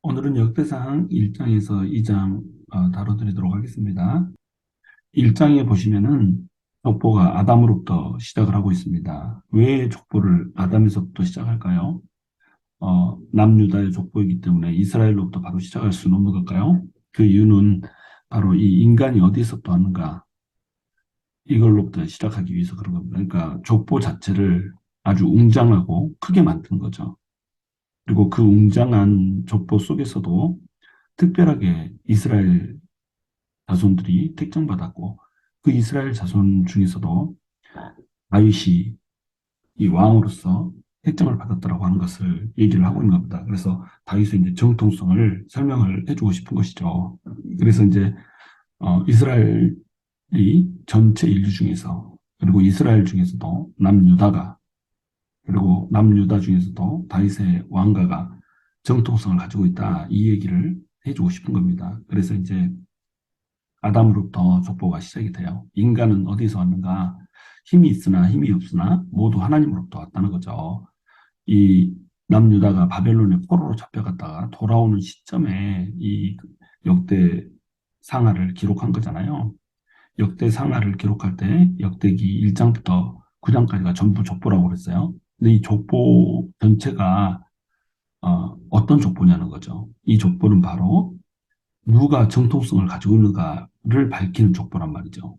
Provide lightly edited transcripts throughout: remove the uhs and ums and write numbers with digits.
오늘은 역대상 1장에서 2장 다뤄드리도록 하겠습니다. 1장에 보시면은 족보가 아담으로부터 시작을 하고 있습니다. 왜 족보를 아담에서부터 시작할까요? 남유다의 족보이기 때문에 이스라엘로부터 바로 시작할 수는 없는 걸까요? 그 이유는 바로 이 인간이 어디서부터 왔는가 이걸로부터 시작하기 위해서 그런 겁니다. 그러니까 족보 자체를 아주 웅장하고 크게 만든 거죠. 그리고 그 웅장한 족보 속에서도 특별하게 이스라엘 자손들이 택정받았고 그 이스라엘 자손 중에서도 다윗이 이 왕으로서 택정을 받았다라고 하는 것을 얘기를 하고 있는 겁니다. 그래서 다윗의 이제 정통성을 설명을 해주고 싶은 것이죠. 그래서 이제 이스라엘이 전체 인류 중에서 그리고 이스라엘 중에서도 남유다가 그리고 남유다 중에서도 다윗의 왕가가 정통성을 가지고 있다 이 얘기를 해주고 싶은 겁니다. 그래서 이제 아담으로부터 족보가 시작이 돼요. 인간은 어디서 왔는가? 힘이 있으나 힘이 없으나 모두 하나님으로부터 왔다는 거죠. 이 남유다가 바벨론의 포로로 잡혀갔다가 돌아오는 시점에 이 역대 상하를 기록한 거잖아요. 역대 상하를 기록할 때 역대기 1장부터 9장까지가 전부 족보라고 그랬어요. 근데 이 족보 전체가 어떤 족보냐는 거죠. 이 족보는 바로 누가 정통성을 가지고 있는가를 밝히는 족보란 말이죠.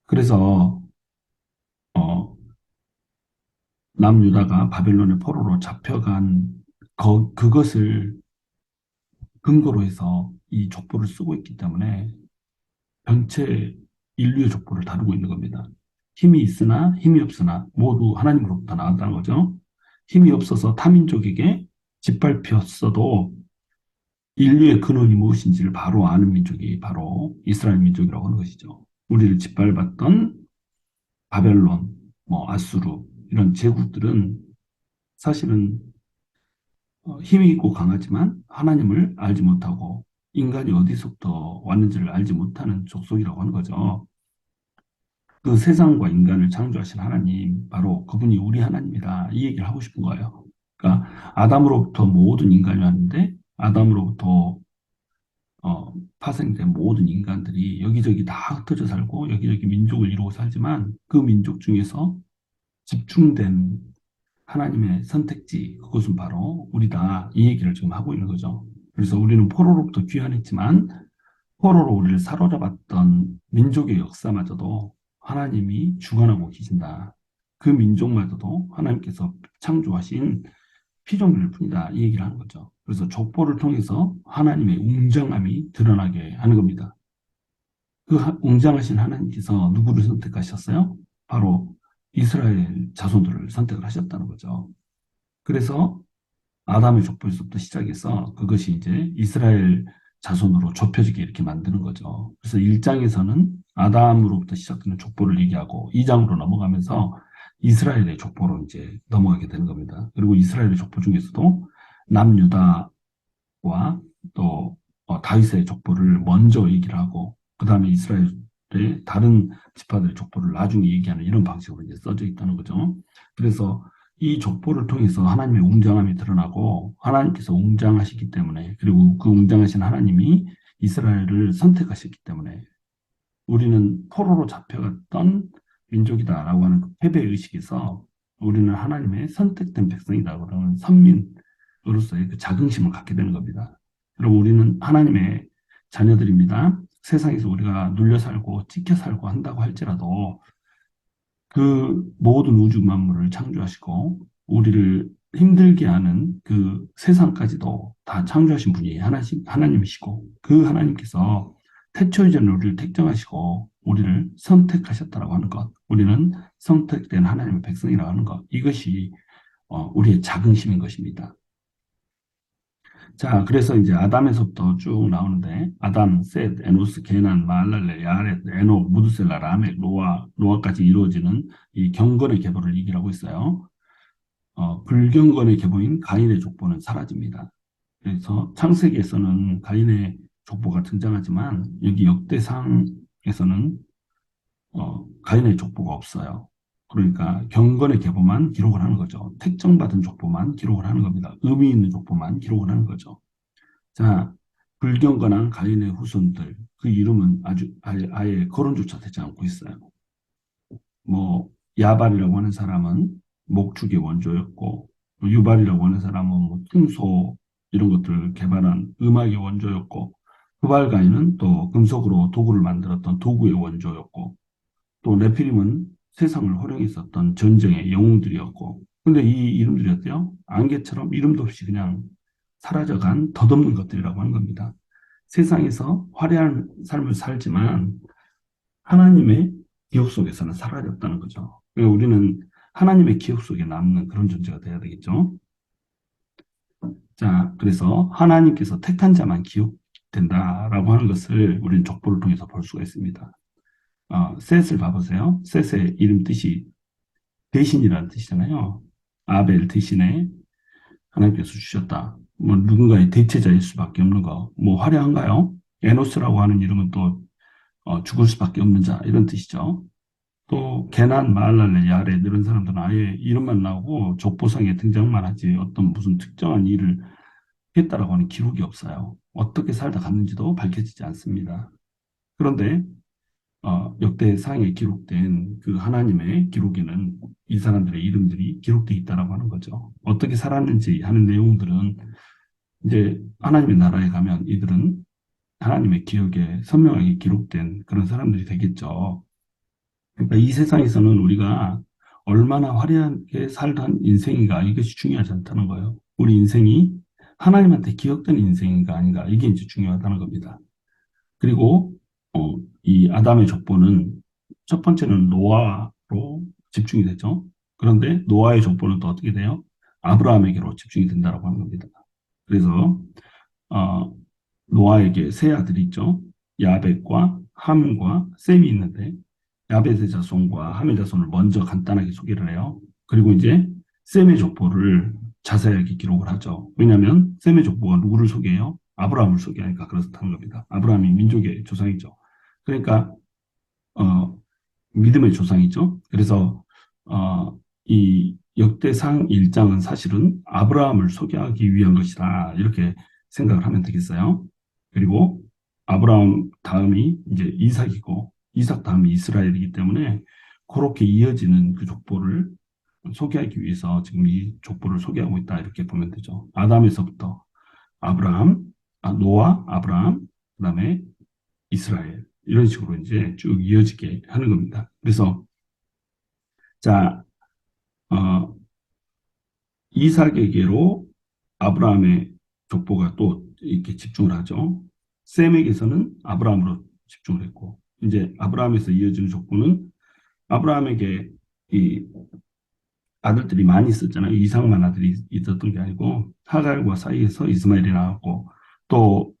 그래서 어, 남유다가 바벨론의 포로로 잡혀간 그것을 근거로 해서 이 족보를 쓰고 있기 때문에 전체 인류의 족보를 다루고 있는 겁니다. 힘이 있으나 힘이 없으나 모두 하나님으로부터 나왔다는 거죠. 힘이 없어서 타민족에게 짓밟혔어도 인류의 근원이 무엇인지를 바로 아는 민족이 바로 이스라엘 민족이라고 하는 것이죠. 우리를 짓밟았던 바벨론, 뭐 아수르 이런 제국들은 사실은 힘이 있고 강하지만 하나님을 알지 못하고 인간이 어디서부터 왔는지를 알지 못하는 족속이라고 하는 거죠. 그 세상과 인간을 창조하신 하나님, 바로 그분이 우리 하나님이다. 이 얘기를 하고 싶은 거예요. 그러니까 아담으로부터 모든 인간이 왔는데 아담으로부터 파생된 모든 인간들이 여기저기 다 흩어져 살고 여기저기 민족을 이루고 살지만 그 민족 중에서 집중된 하나님의 선택지, 그것은 바로 우리다. 이 얘기를 지금 하고 있는 거죠. 그래서 우리는 포로로부터 귀환했지만 포로로 우리를 사로잡았던 민족의 역사마저도 하나님이 주관하고 계신다. 그 민족마저도 하나님께서 창조하신 피조물일 뿐이다. 이 얘기를 하는 거죠. 그래서 족보를 통해서 하나님의 웅장함이 드러나게 하는 겁니다. 그 웅장하신 하나님께서 누구를 선택하셨어요? 바로 이스라엘 자손들을 선택을 하셨다는 거죠. 그래서 아담의 족보에서부터 시작해서 그것이 이제 이스라엘 자손으로 좁혀지게 이렇게 만드는 거죠. 그래서 1장에서는 아담으로부터 시작되는 족보를 얘기하고 2장으로 넘어가면서 이스라엘의 족보로 이제 넘어가게 되는 겁니다. 그리고 이스라엘의 족보 중에서도 남유다와 또 다윗의 족보를 먼저 얘기를 하고 그 다음에 이스라엘의 다른 지파들의 족보를 나중에 얘기하는 이런 방식으로 이제 써져 있다는 거죠. 그래서 이 족보를 통해서 하나님의 웅장함이 드러나고 하나님께서 웅장하시기 때문에 그리고 그 웅장하신 하나님이 이스라엘을 선택하셨기 때문에 우리는 포로로 잡혀갔던 민족이다라고 하는 그 패배의식에서 우리는 하나님의 선택된 백성이다 그러는 선민으로서의 그 자긍심을 갖게 되는 겁니다. 그리고 우리는 하나님의 자녀들입니다. 세상에서 우리가 눌려 살고 찢겨 살고 한다고 할지라도 그 모든 우주 만물을 창조하시고 우리를 힘들게 하는 그 세상까지도 다 창조하신 분이 하나님이시고 그 하나님께서 태초이전 우리를 택정하시고 우리를 선택하셨다라고 하는 것, 우리는 선택된 하나님의 백성이라고 하는 것, 이것이 우리의 자긍심인 것입니다. 자, 그래서 이제 아담에서부터 쭉 나오는데 아담, 셋, 에노스, 게난, 마할랄렐, 야렛, 에녹, 무드셀라, 라멕, 노아까지 이루어지는 이 경건의 계보를 얘기를 하고 있어요. 불경건의 계보인 가인의 족보는 사라집니다. 그래서 창세기에서는 가인의 족보가 등장하지만 여기 역대상에서는 가인의 족보가 없어요. 그러니까 경건의 계보만 기록을 하는 거죠. 택정받은 족보만 기록을 하는 겁니다. 의미 있는 족보만 기록을 하는 거죠. 자, 불경건한 가인의 후손들, 그 이름은 아예 거론조차 되지 않고 있어요. 뭐, 야발이라고 하는 사람은 목축의 원조였고, 또 유발이라고 하는 사람은 뭐 틈소 이런 것들을 개발한 음악의 원조였고, 후발가인은 또 금속으로 도구를 만들었던 도구의 원조였고, 또 네피림은 세상을 호령했었던 전쟁의 영웅들이었고, 근데 이 이름들이 어때요? 안개처럼 이름도 없이 그냥 사라져간 덧없는 것들이라고 하는 겁니다. 세상에서 화려한 삶을 살지만 하나님의 기억 속에서는 사라졌다는 거죠. 그러니까 우리는 하나님의 기억 속에 남는 그런 존재가 돼야 되겠죠. 자, 그래서 하나님께서 택한 자만 기억된다라고 하는 것을 우리는 족보를 통해서 볼 수가 있습니다. 셋을 봐보세요. 셋의 이름 뜻이 대신이라는 뜻이잖아요. 아벨 대신에 하나님께서 주셨다. 뭐 누군가의 대체자일 수밖에 없는 거. 뭐 화려한가요? 에노스라고 하는 이름은 또 죽을 수밖에 없는 자 이런 뜻이죠. 또 게난, 마할랄레, 야렛 이런 사람들은 아예 이름만 나오고 족보상에 등장만 하지 어떤 무슨 특정한 일을 했다라고 하는 기록이 없어요. 어떻게 살다 갔는지도 밝혀지지 않습니다. 그런데 역대상에 기록된 그 하나님의 기록에는 이 사람들의 이름들이 기록되어 있다라고 하는 거죠. 어떻게 살았는지 하는 내용들은 이제 하나님의 나라에 가면 이들은 하나님의 기억에 선명하게 기록된 그런 사람들이 되겠죠. 그러니까 이 세상에서는 우리가 얼마나 화려하게 살던 인생인가 이것이 중요하지 않다는 거예요. 우리 인생이 하나님한테 기억되는 인생인가 아닌가 이게 이제 중요하다는 겁니다. 그리고 이 아담의 족보는 첫 번째는 노아로 집중이 되죠. 그런데 노아의 족보는 또 어떻게 돼요? 아브라함에게로 집중이 된다고 하는 겁니다. 그래서 어, 노아에게 세 아들이 있죠. 야벳과 함과 셈이 있는데 야벳의 자손과 함의 자손을 먼저 간단하게 소개를 해요. 그리고 이제 셈의 족보를 자세하게 기록을 하죠. 왜냐하면 셈의 족보가 누구를 소개해요? 아브라함을 소개하니까 그렇다는 겁니다. 아브라함이 민족의 조상이죠. 그러니까 어, 믿음의 조상이죠. 그래서 이 역대상 1장은 사실은 아브라함을 소개하기 위한 것이다. 이렇게 생각을 하면 되겠어요. 그리고 아브라함 다음이 이제 이삭이고 이삭 다음이 이스라엘이기 때문에 그렇게 이어지는 그 족보를 소개하기 위해서 지금 이 족보를 소개하고 있다. 이렇게 보면 되죠. 아담에서부터 아브라함, 노아, 아브라함, 그다음에 이스라엘 이런 식으로 이제 쭉 이어지게 하는 겁니다. 그래서 자, 어, 이삭에게로 아브라함의 족보가 또 이렇게 집중을 하죠. 셈에게서는 아브라함으로 집중을 했고, 이제 아브라함에서 이어지는 족보는 아브라함에게 이 아들들이 많이 있었잖아요. 이삭만 아들이 있었던 게 아니고 하갈과 사이에서 이스마엘이 나왔고 또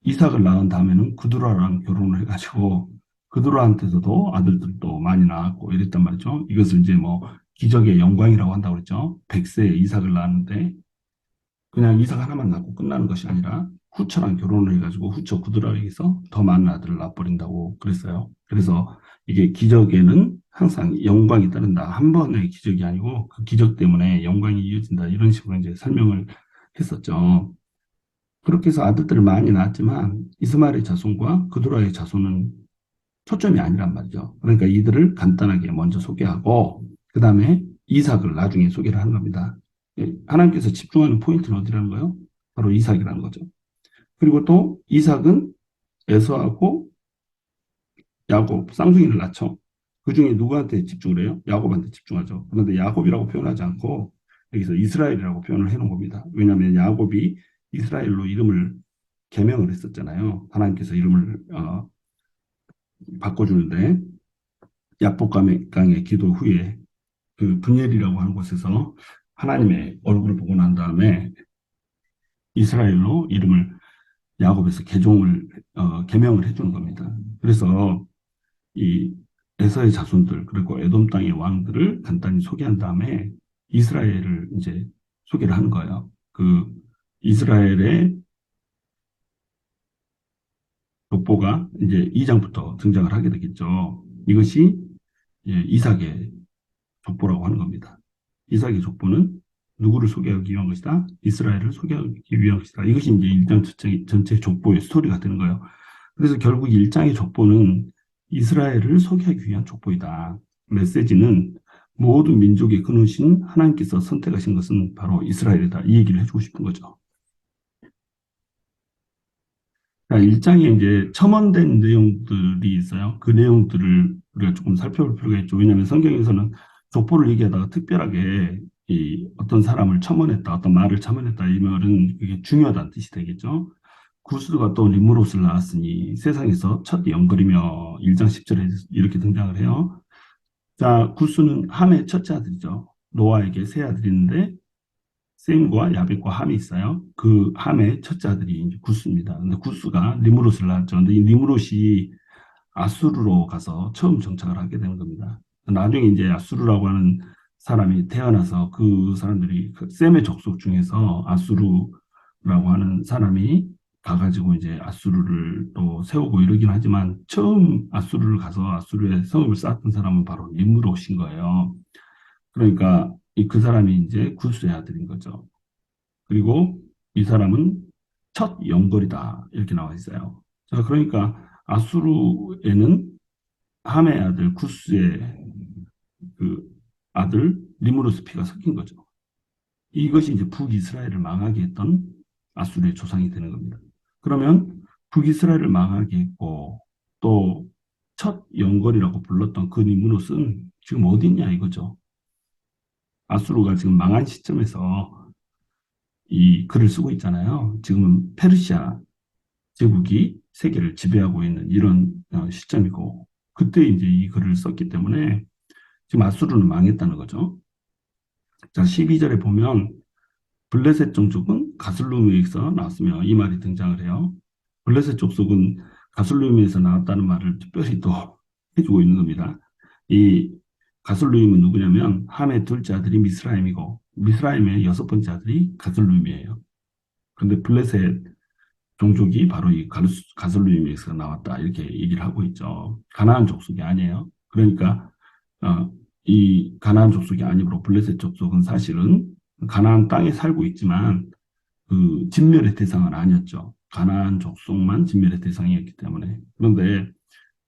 이삭을 낳은 다음에는 그두라랑 결혼을 해가지고 그두라한테서도 아들들도 많이 낳았고 이랬단 말이죠. 이것을 이제 뭐 기적의 영광이라고 한다고 그랬죠. 100세에 이삭을 낳았는데 그냥 이삭 하나만 낳고 끝나는 것이 아니라 후처랑 결혼을 해가지고 후처 그두라에게서 더 많은 아들을 낳아버린다고 그랬어요. 그래서 이게 기적에는 항상 영광이 따른다. 한 번의 기적이 아니고 그 기적 때문에 영광이 이어진다. 이런 식으로 이제 설명을 했었죠. 그렇게 해서 아들들을 많이 낳았지만 이스마엘의 자손과 그두라의 자손은 초점이 아니란 말이죠. 그러니까 이들을 간단하게 먼저 소개하고 그 다음에 이삭을 나중에 소개를 하는 겁니다. 하나님께서 집중하는 포인트는 어디라는 거예요? 바로 이삭이라는 거죠. 그리고 또 이삭은 에서하고 야곱 쌍둥이를 낳죠. 그 중에 누구한테 집중을 해요? 야곱한테 집중하죠. 그런데 야곱이라고 표현하지 않고 여기서 이스라엘이라고 표현을 해놓은 겁니다. 왜냐하면 야곱이 이스라엘로 이름을 개명을 했었잖아요. 하나님께서 이름을 바꿔주는데 야복강의 기도 후에 그 분엘이라고 하는 곳에서 하나님의 얼굴을 보고 난 다음에 이스라엘로 이름을 야곱에서 개명을 해주는 겁니다. 그래서 이 에서의 자손들 그리고 에돔 땅의 왕들을 간단히 소개한 다음에 이스라엘을 이제 소개를 하는 거예요. 그 이스라엘의 족보가 이제 2장부터 등장을 하게 되겠죠. 이것이 이삭의 족보라고 하는 겁니다. 이삭의 족보는 누구를 소개하기 위한 것이다? 이스라엘을 소개하기 위한 것이다. 이것이 이제 1장 전체 족보의 스토리가 되는 거예요. 그래서 결국 1장의 족보는 이스라엘을 소개하기 위한 족보이다. 메시지는 모든 민족의 근원신 하나님께서 선택하신 것은 바로 이스라엘이다. 이 얘기를 해주고 싶은 거죠. 자, 1장에 이제 첨언된 내용들이 있어요. 그 내용들을 우리가 조금 살펴볼 필요가 있죠. 왜냐하면 성경에서는 족보를 얘기하다가 특별하게 이 어떤 사람을 첨언했다, 어떤 말을 첨언했다, 이 말은 그게 중요하다는 뜻이 되겠죠. 구스가 또 리무롯을 낳았으니 세상에서 첫 영걸이며 1장 10절에 이렇게 등장을 해요. 자, 구스는 함의 첫째 아들이죠. 노아에게 세 아들이 있는데 셈과 야벳과 함이 있어요. 그 함의 첫째 아들이 이제 구스입니다. 근데 구스가 니무롯을 낳았죠. 근데 이 니무롯이 아수르로 가서 처음 정착을 하게 되는 겁니다. 나중에 이제 아수르라고 하는 사람이 태어나서 그 사람들이 그 셈의 족속 중에서 아수르라고 하는 사람이 가가지고 이제 아수르를 또 세우고 이러긴 하지만 처음 아수르를 가서 아수르에 성읍을 쌓았던 사람은 바로 니무롯인 거예요. 그러니까 그 사람이 이제 구스의 아들인 거죠. 그리고 이 사람은 첫 영걸이다 이렇게 나와 있어요. 자, 그러니까 아수르에는 함의 아들 구스의 그 아들 리무르스 피가 섞인 거죠. 이것이 이제 북이스라엘을 망하게 했던 아수르의 조상이 되는 겁니다. 그러면 북이스라엘을 망하게 했고 또 첫 영걸이라고 불렀던 그 리무르스는 지금 어디 있냐 이거죠. 아수르가 지금 망한 시점에서 이 글을 쓰고 있잖아요. 지금은 페르시아 제국이 세계를 지배하고 있는 이런 시점이고 그때 이제 이 글을 썼기 때문에 지금 아수르는 망했다는 거죠. 자, 12절에 보면 블레셋 종족은 가슬루미에서 나왔으며 이 말이 등장을 해요. 블레셋 족속은 가슬루미에서 나왔다는 말을 특별히 또 해주고 있는 겁니다. 이 가슬루임은 누구냐면 함의 둘째 아들이 미스라임이고 미스라임의 여섯 번째 아들이 가슬루임이에요. 그런데 블레셋 종족이 바로 이 가솔루임에서 나왔다 이렇게 얘기를 하고 있죠. 가나안 족속이 아니에요. 그러니까 어, 이 가나안 족속이 아니므로 블레셋 족속은 사실은 가나안 땅에 살고 있지만 그 진멸의 대상은 아니었죠. 가나안 족속만 진멸의 대상이었기 때문에. 그런데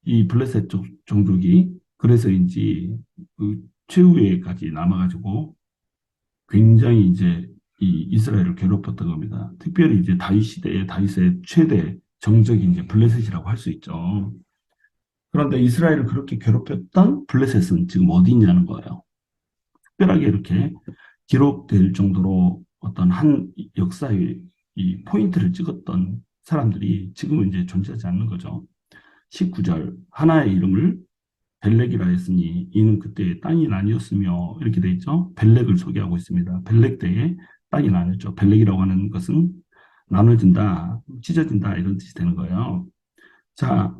이 블레셋 종족이 그래서인지 그 최후에까지 남아가지고 굉장히 이제 이 이스라엘을 괴롭혔던 겁니다. 특별히 이제 다윗 시대에 다윗의 최대 정적이 이제 블레셋이라고 할 수 있죠. 그런데 이스라엘을 그렇게 괴롭혔던 블레셋은 지금 어디 있냐는 거예요. 특별하게 이렇게 기록될 정도로 어떤 한 역사의 이 포인트를 찍었던 사람들이 지금은 이제 존재하지 않는 거죠. 19절 하나의 이름을 벨렉이라 했으니 이는 그때 땅이 나뉘었으며 이렇게 돼 있죠. 벨렉을 소개하고 있습니다. 벨렉 때에 땅이 나뉘었죠. 벨렉이라고 하는 것은 나눠진다, 찢어진다 이런 뜻이 되는 거예요. 자,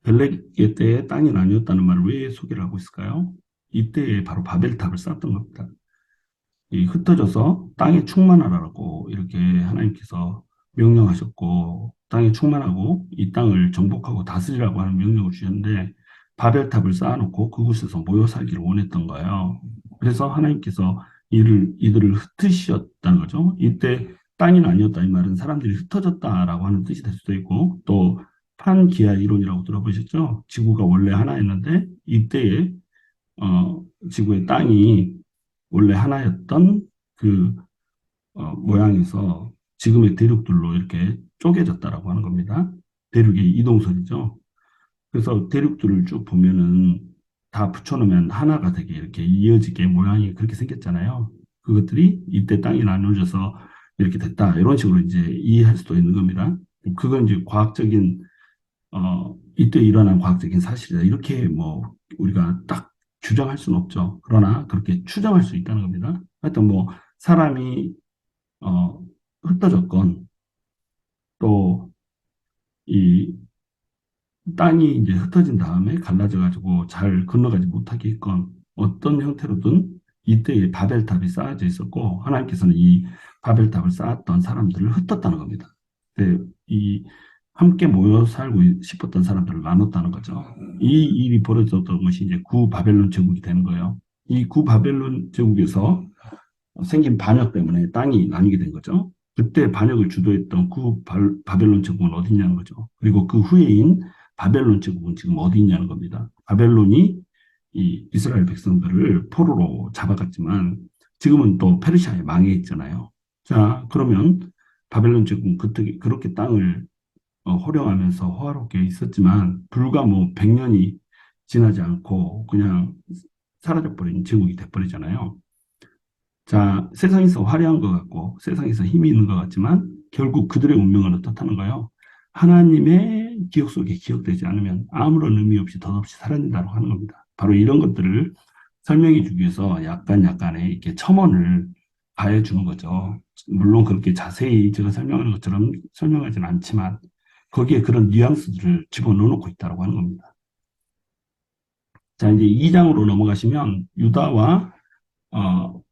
벨렉의 때에 땅이 나뉘었다는 말을 왜 소개를 하고 있을까요? 이때에 바로 바벨탑을 쌓았던 겁니다. 이 흩어져서 땅에 충만하라고 이렇게 하나님께서 명령하셨고 땅에 충만하고 이 땅을 정복하고 다스리라고 하는 명령을 주셨는데 바벨탑을 쌓아놓고 그곳에서 모여 살기를 원했던 거예요. 그래서 하나님께서 이들을 흩으셨다는 거죠. 이때 땅이 아니었다 이 말은 사람들이 흩어졌다라고 하는 뜻이 될 수도 있고 또 판기아 이론이라고 들어보셨죠? 지구가 원래 하나였는데 이때에 지구의 땅이 원래 하나였던 그 모양에서 지금의 대륙들로 이렇게 쪼개졌다라고 하는 겁니다. 대륙의 이동설이죠. 그래서 대륙들을 쭉 보면은 다 붙여놓으면 하나가 되게 이렇게 이어지게 모양이 그렇게 생겼잖아요. 그것들이 이때 땅이 나눠져서 이렇게 됐다. 이런 식으로 이제 이해할 수도 있는 겁니다. 그건 이제 과학적인, 이때 일어난 과학적인 사실이다. 이렇게 뭐 우리가 딱 주장할 수는 없죠. 그러나 그렇게 추정할 수 있다는 겁니다. 하여튼 뭐 사람이 어, 흩어졌건 또 이 땅이 이제 흩어진 다음에 갈라져 가지고 잘 건너가지 못하게 했건 어떤 형태로든 이때에 바벨탑이 쌓아져 있었고 하나님께서는 이 바벨탑을 쌓았던 사람들을 흩었다는 겁니다. 이 함께 모여 살고 싶었던 사람들을 나눴다는 거죠. 이 일이 벌어졌던 것이 이제 구바벨론 제국이 되는 거예요. 이 구바벨론 제국에서 생긴 반역 때문에 땅이 나뉘게 된 거죠. 그때 반역을 주도했던 그 바벨론 제국은 어디 있냐는 거죠. 그리고 그 후예인 바벨론 제국은 지금 어디 있냐는 겁니다. 바벨론이 이 이스라엘 백성들을 포로로 잡아갔지만 지금은 또 페르시아에 망해 있잖아요. 자, 그러면 바벨론 제국은 그때 그렇게 땅을 호령하면서 호화롭게 있었지만 불과 뭐 100년이 지나지 않고 그냥 사라져버린 제국이 돼버리잖아요. 자, 세상에서 화려한 것 같고 세상에서 힘이 있는 것 같지만 결국 그들의 운명은 어떻다는 거예요? 하나님의 기억 속에 기억되지 않으면 아무런 의미 없이 덧없이 사라진다고 하는 겁니다. 바로 이런 것들을 설명해 주기 위해서 약간의 이렇게 첨언을 가해 주는 거죠. 물론 그렇게 자세히 제가 설명하는 것처럼 설명하지는 않지만 거기에 그런 뉘앙스들을 집어넣어 놓고 있다고 하는 겁니다. 자, 이제 2장으로 넘어가시면 유다와 어,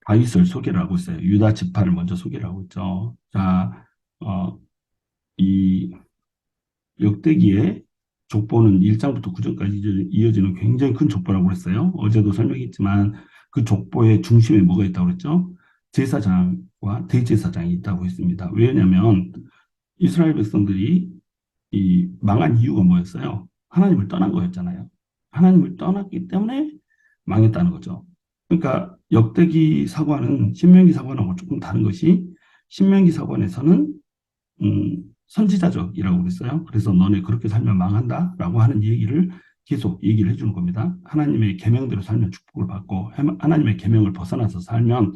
다윗을 소개를 하고 있어요. 유다 지파를 먼저 소개를 하고 있죠. 자, 어, 이 역대기의 족보는 1장부터 9장까지 이어지는 굉장히 큰 족보라고 그랬어요. 어제도 설명했지만 그 족보의 중심에 뭐가 있다고 그랬죠? 제사장과 대제사장이 있다고 했습니다. 왜냐하면 이스라엘 백성들이 이 망한 이유가 뭐였어요? 하나님을 떠난 거였잖아요. 하나님을 떠났기 때문에 망했다는 거죠. 그러니까 역대기 사관은 신명기 사관하고 조금 다른 것이 신명기 사관에서는 선지자적이라고 그랬어요. 그래서 너네 그렇게 살면 망한다라고 하는 얘기를 계속 얘기를 해주는 겁니다. 하나님의 계명대로 살면 축복을 받고 하나님의 계명을 벗어나서 살면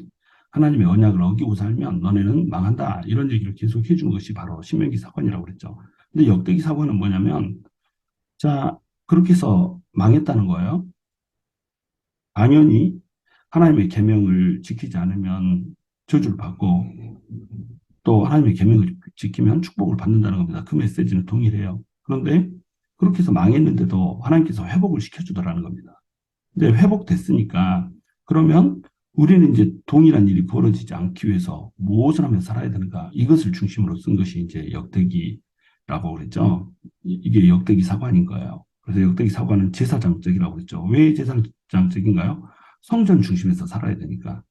하나님의 언약을 어기고 살면 너네는 망한다. 이런 얘기를 계속 해주는 것이 바로 신명기 사건이라고 그랬죠. 근데 역대기 사건은 뭐냐면 자 그렇게 해서 망했다는 거예요. 당연히 하나님의 계명을 지키지 않으면 저주를 받고 또 하나님의 계명을 지키면 축복을 받는다는 겁니다. 그 메시지는 동일해요. 그런데 그렇게 해서 망했는데도 하나님께서 회복을 시켜주더라는 겁니다. 근데 회복됐으니까 그러면 우리는 이제 동일한 일이 벌어지지 않기 위해서 무엇을 하면 살아야 되는가 이것을 중심으로 쓴 것이 이제 역대기라고 그랬죠. 이게 역대기 사관인 거예요. 그래서 역대기 사관은 제사장적이라고 그랬죠. 왜 제사장적인가요? 성전 중심에서 살아야 되니까.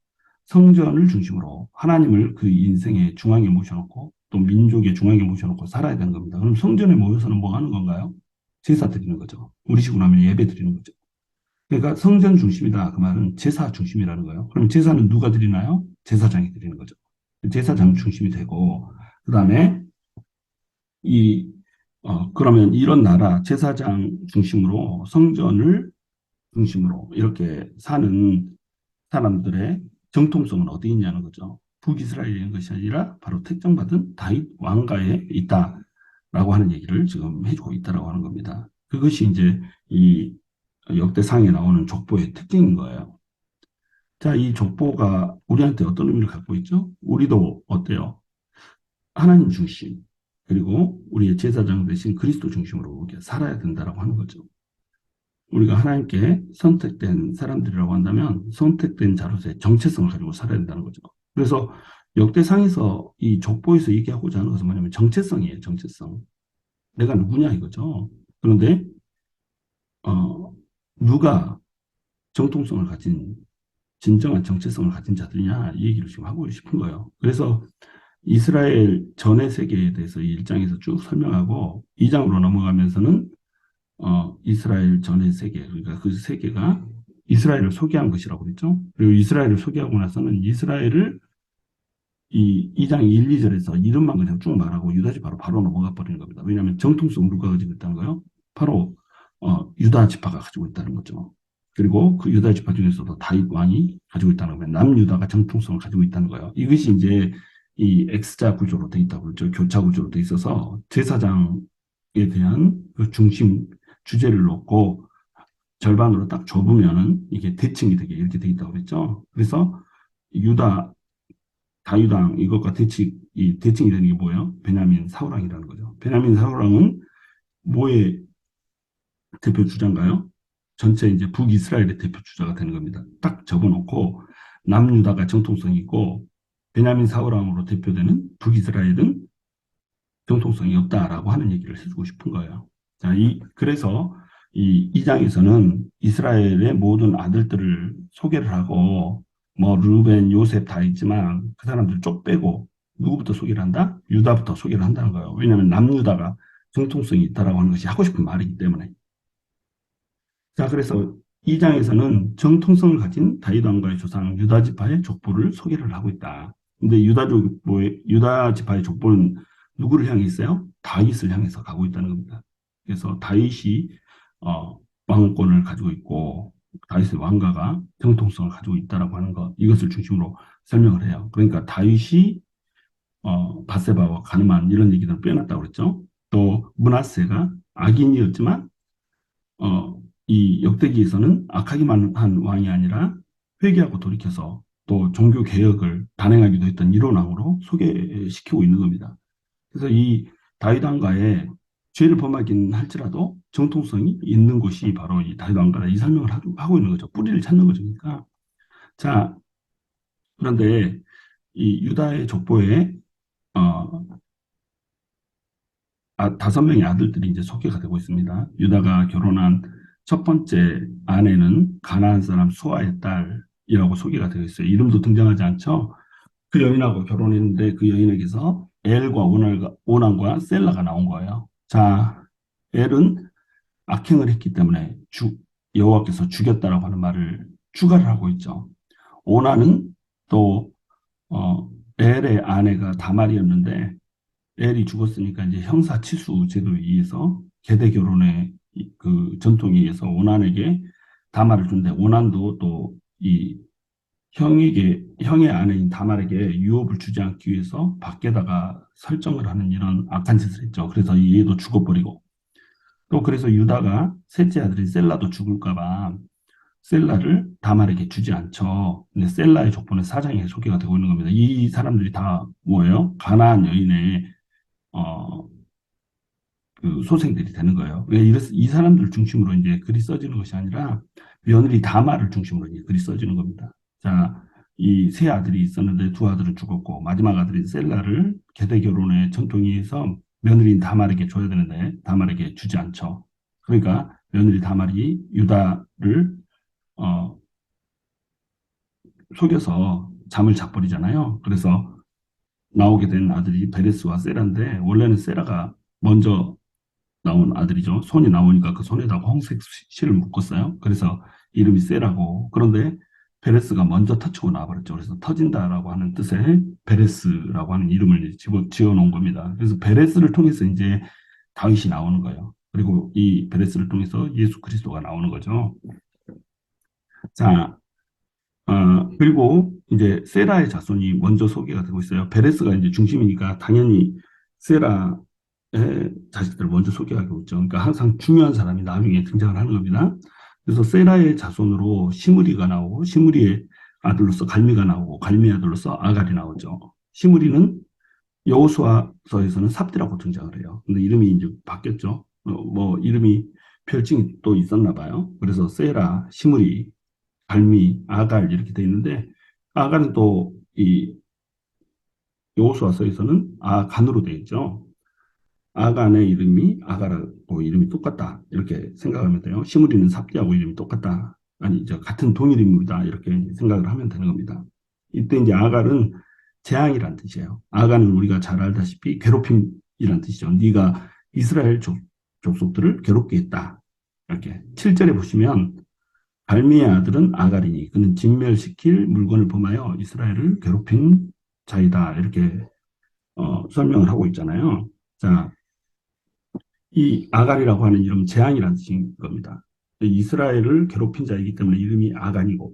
성전을 중심으로 하나님을 그 인생의 중앙에 모셔놓고 또 민족의 중앙에 모셔놓고 살아야 되는 겁니다. 그럼 성전에 모여서는 뭐 하는 건가요? 제사 드리는 거죠. 우리 식으로 하면 예배 드리는 거죠. 그러니까 성전 중심이다. 그 말은 제사 중심이라는 거예요. 그럼 제사는 누가 드리나요? 제사장이 드리는 거죠. 제사장 중심이 되고 그다음에 이 그러면 이런 나라 제사장 중심으로 성전을 중심으로 이렇게 사는 사람들의 정통성은 어디 있냐는 거죠. 북이스라엘에 있는 것이 아니라 바로 택정받은 다윗 왕가에 있다라고 하는 얘기를 지금 해주고 있다라고 하는 겁니다. 그것이 이제 이 역대상에 나오는 족보의 특징인 거예요. 자, 이 족보가 우리한테 어떤 의미를 갖고 있죠? 우리도 어때요? 하나님 중심, 그리고 우리의 제사장 대신 그리스도 중심으로 이렇게 살아야 된다라고 하는 거죠. 우리가 하나님께 선택된 사람들이라고 한다면 선택된 자로서의 정체성을 가지고 살아야 된다는 거죠. 그래서 역대상에서 이 족보에서 얘기하고자 하는 것은 뭐냐면 정체성이에요. 정체성. 내가 누구냐 이거죠. 그런데 누가 정통성을 가진 진정한 정체성을 가진 자들이냐 이 얘기를 지금 하고 싶은 거예요. 그래서 이스라엘 전의 세계에 대해서 이 1장에서 쭉 설명하고 2장으로 넘어가면서는 이스라엘 전의 세계, 그러니까 그 세계가 이스라엘을 소개한 것이라고 그랬죠. 그리고 이스라엘을 소개하고 나서는 이스라엘을 이 2장 1, 2절에서 이름만 그냥 쭉 말하고 유다지 바로 넘어가 버리는 겁니다. 왜냐하면 정통성 누가 가지고 있다는 거예요? 바로 유다 지파가 가지고 있다는 거죠. 그리고 그 유다 지파 중에서도 다윗 왕이 가지고 있다는 거예요. 남유다가 정통성을 가지고 있다는 거예요. 이것이 이제 이 X자 구조로 돼 있다고 그러죠. 교차 구조로 돼 있어서 제사장에 대한 그 중심 주제를 놓고 절반으로 딱 좁으면은 이게 대칭이 되게 이렇게 돼 있다고 그랬죠. 그래서 유다 다유당 이것과 이 대칭이 되는 게 뭐예요? 베냐민 사우랑이라는 거죠. 베냐민 사우랑은 뭐의 대표 주자인가요? 전체 이제 북이스라엘의 대표 주자가 되는 겁니다. 딱 접어놓고 남유다가 정통성이 있고 베냐민 사우랑으로 대표되는 북이스라엘은 정통성이 없다라고 하는 얘기를 해주고 싶은 거예요. 자, 그래서 이 2장에서는 이스라엘의 모든 아들들을 소개를 하고 뭐 르벤, 요셉 다 있지만 그 사람들 쪽 빼고 누구부터 소개를 한다? 유다부터 소개를 한다는 거예요. 왜냐하면 남유다가 정통성이 있다라고 하는 것이 하고 싶은 말이기 때문에. 자, 그래서 이 장에서는 정통성을 가진 다윗 왕가의 조상 유다 지파의 족보를 소개를 하고 있다. 근데 유다 지파의 족보는 누구를 향해 있어요? 다윗을 향해서 가고 있다는 겁니다. 그래서 다윗이 왕권을 가지고 있고 다윗의 왕가가 정통성을 가지고 있다라고 하는 것 이것을 중심으로 설명을 해요. 그러니까 다윗이 바세바와 가늠한 이런 얘기들을 빼놨다고 그랬죠. 또 므낫세가 악인이었지만 어, 이 역대기에서는 악하기만 한 왕이 아니라 회개하고 돌이켜서 또 종교 개혁을 단행하기도 했던 이런 왕으로 소개시키고 있는 겁니다. 그래서 이 다윗 왕가의 죄를 범하긴 할지라도 정통성이 있는 곳이 바로 이 다윗 왕가다 이 설명을 하고 있는 거죠. 뿌리를 찾는 거죠. 그러니까 자 그런데 이 유다의 족보에 어, 5명의 아들들이 이제 소개가 되고 있습니다. 유다가 결혼한 첫 번째 아내는 가나안 사람 수아의 딸이라고 소개가 되어 있어요. 이름도 등장하지 않죠. 그 여인하고 결혼했는데 그 여인에게서 엘과 오난과 셀라가 나온 거예요. 자, 엘은 악행을 했기 때문에 여호와께서 죽였다라고 하는 말을 추가를 하고 있죠. 오난은 또 엘의 아내가 다말이었는데 엘이 죽었으니까 이제 형사치수 제도에 의해서 계대 결혼의 그 전통에 의해서 오난에게 다말을 준대. 오난도 또 이 형의 아내인 다말에게 유업을 주지 않기 위해서 밖에다가 설정을 하는 이런 악한 짓을 했죠. 그래서 이 얘도 죽어버리고 또 그래서 유다가 셋째 아들인 셀라도 죽을까 봐 셀라를 다말에게 주지 않죠. 근데 셀라의 족보는 사장에 소개가 되고 있는 겁니다. 이 사람들이 다 뭐예요? 가나안 여인의 어, 그 소생들이 되는 거예요. 이 사람들 중심으로 이제 글이 써지는 것이 아니라 며느리 다말을 중심으로 이제 글이 써지는 겁니다. 자, 이 세 아들이 있었는데 두 아들은 죽었고 마지막 아들인 셀라를 계대 결혼의 전통에 의해서 며느리인 다말에게 줘야 되는데 다말에게 주지 않죠. 그러니까 며느리 다말이 유다를 어, 속여서 잠을 자버리잖아요. 그래서 나오게 된 아들이 베레스와 세라인데 원래는 세라가 먼저 나온 아들이죠. 손이 나오니까 그 손에다가 홍색 실을 묶었어요. 그래서 이름이 세라고. 그런데 베레스가 먼저 터치고 나와버렸죠. 그래서 터진다라고 하는 뜻의 베레스라고 하는 이름을 지어 놓은 겁니다. 그래서 베레스를 통해서 이제 다윗이 나오는 거예요. 그리고 이 베레스를 통해서 예수 그리스도가 나오는 거죠. 자, 그리고 이제 세라의 자손이 먼저 소개가 되고 있어요. 베레스가 이제 중심이니까 당연히 세라의 자식들을 먼저 소개하고 있죠. 그러니까 항상 중요한 사람이 나중에 등장을 하는 겁니다. 그래서 세라의 자손으로 시므리가 나오고 시므리의 아들로서 갈미가 나오고 갈미의 아들로서 아갈이 나오죠. 시므리는 여호수아서에서는 삽디라고 등장을 해요. 근데 이름이 이제 바뀌었죠. 뭐 이름이 별칭이 또 있었나 봐요. 그래서 세라, 시므리, 갈미, 아갈 이렇게 돼 있는데 아갈은 또 이 여호수아서에서는 아간으로 돼 있죠. 아간의 이름이 아가라고 이름이 똑같다 이렇게 생각하면 돼요. 시므리는 삽디하고 이름이 똑같다. 아니 저 같은 동일 인물이다 이렇게 생각을 하면 되는 겁니다. 이때 이제 아갈은 재앙이란 뜻이에요. 아간은 우리가 잘 알다시피 괴롭힘이란 뜻이죠. 네가 이스라엘 족속들을 괴롭게 했다. 이렇게 7절에 보시면 발미의 아들은 아갈이니 그는 진멸시킬 물건을 범하여 이스라엘을 괴롭힌 자이다. 이렇게 설명을 하고 있잖아요. 자, 이 아갈이라고 하는 이름은 재앙이라는 뜻인 겁니다. 이스라엘을 괴롭힌 자이기 때문에 이름이 아간이고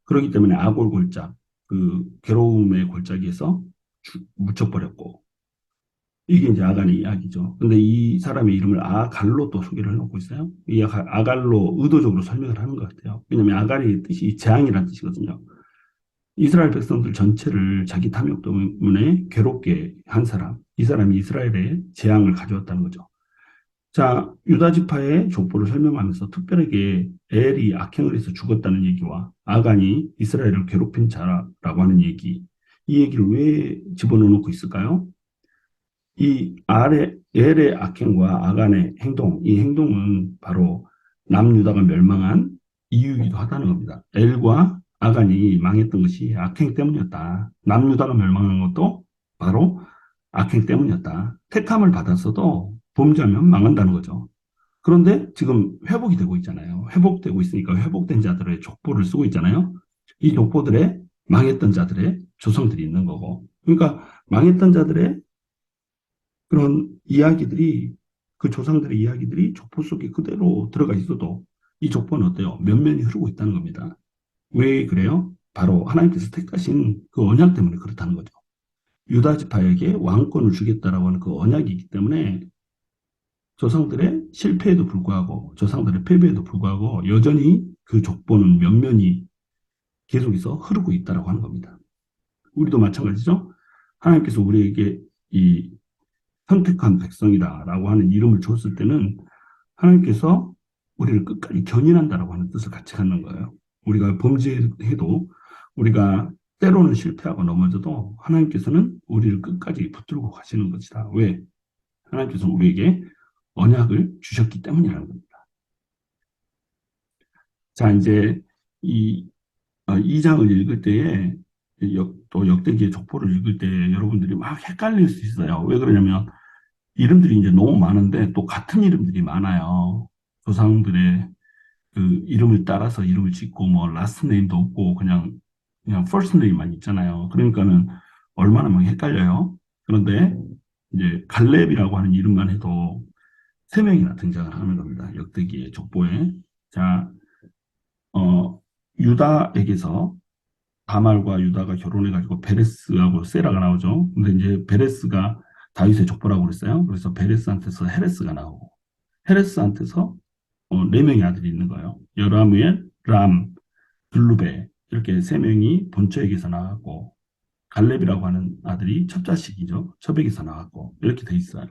그렇기 때문에 아골골짝 그 괴로움의 골짜기에서 묻혀버렸고 이게 이제 아간의 이야기죠. 근데 이 사람의 이름을 아갈로 또 소개를 해놓고 있어요. 이 아갈로 의도적으로 설명을 하는 것 같아요. 왜냐하면 아갈의 뜻이 재앙이라는 뜻이거든요. 이스라엘 백성들 전체를 자기 탐욕 때문에 괴롭게 한 사람, 이 사람이 이스라엘에 재앙을 가져왔다는 거죠. 자, 유다 지파의 족보를 설명하면서 특별하게 엘이 악행을 해서 죽었다는 얘기와 아간이 이스라엘을 괴롭힌 자라고 하는 얘기, 이 얘기를 왜 집어넣어 놓고 있을까요? 엘의 악행과 아간의 행동, 이 행동은 바로 남유다가 멸망한 이유이기도 하다는 겁니다. 엘과 아간이 망했던 것이 악행 때문이었다. 남유다가 멸망한 것도 바로 악행 때문이었다. 택함을 받았어도 범죄하면 망한다는 거죠. 그런데 지금 회복이 되고 있잖아요. 회복되고 있으니까 회복된 자들의 족보를 쓰고 있잖아요. 이 족보들에 망했던 자들의 조상들이 있는 거고. 그러니까 망했던 자들의 그런 이야기들이 그 조상들의 이야기들이 족보 속에 그대로 들어가 있어도 이 족보는 어때요? 면면이 흐르고 있다는 겁니다. 왜 그래요? 바로 하나님께서 택하신 그 언약 때문에 그렇다는 거죠. 유다 지파에게 왕권을 주겠다라고 하는 그 언약이 있기 때문에 조상들의 실패에도 불구하고 조상들의 패배에도 불구하고 여전히 그 족보는 면면이 계속해서 흐르고 있다라고 하는 겁니다. 우리도 마찬가지죠. 하나님께서 우리에게 이 선택한 백성이다라고 하는 이름을 줬을 때는 하나님께서 우리를 끝까지 견인한다라고 하는 뜻을 같이 갖는 거예요. 우리가 범죄해도 우리가 때로는 실패하고 넘어져도 하나님께서는 우리를 끝까지 붙들고 가시는 것이다. 왜? 하나님께서 우리에게 언약을 주셨기 때문이라는 겁니다. 자, 이제 이 2장을 읽을 때에 또 역대기의 족보를 읽을 때 여러분들이 막 헷갈릴 수 있어요. 왜 그러냐면 이름들이 이제 너무 많은데 또 같은 이름들이 많아요. 조상들의 그 이름을 따라서 이름을 짓고 뭐 라스트 네임도 없고 그냥 퍼스트 네임만 있잖아요. 그러니까는 얼마나 막 헷갈려요. 그런데 이제 갈렙이라고 하는 이름만 해도 세 명이나 등장을 하는 겁니다. 역대기의 족보에. 자, 어, 유다에게서 다말과 유다가 결혼해가지고 베레스하고 세라가 나오죠. 근데 이제 베레스가 다윗의 족보라고 그랬어요. 그래서 베레스한테서 헤레스가 나오고 헤레스한테서 네 명의 아들이 있는 거예요. 여라무엘, 람, 글루베 이렇게 세 명이 본처에게서 나왔고 갈렙이라고 하는 아들이 첫 자식이죠. 첩에게서 나왔고 이렇게 돼 있어요.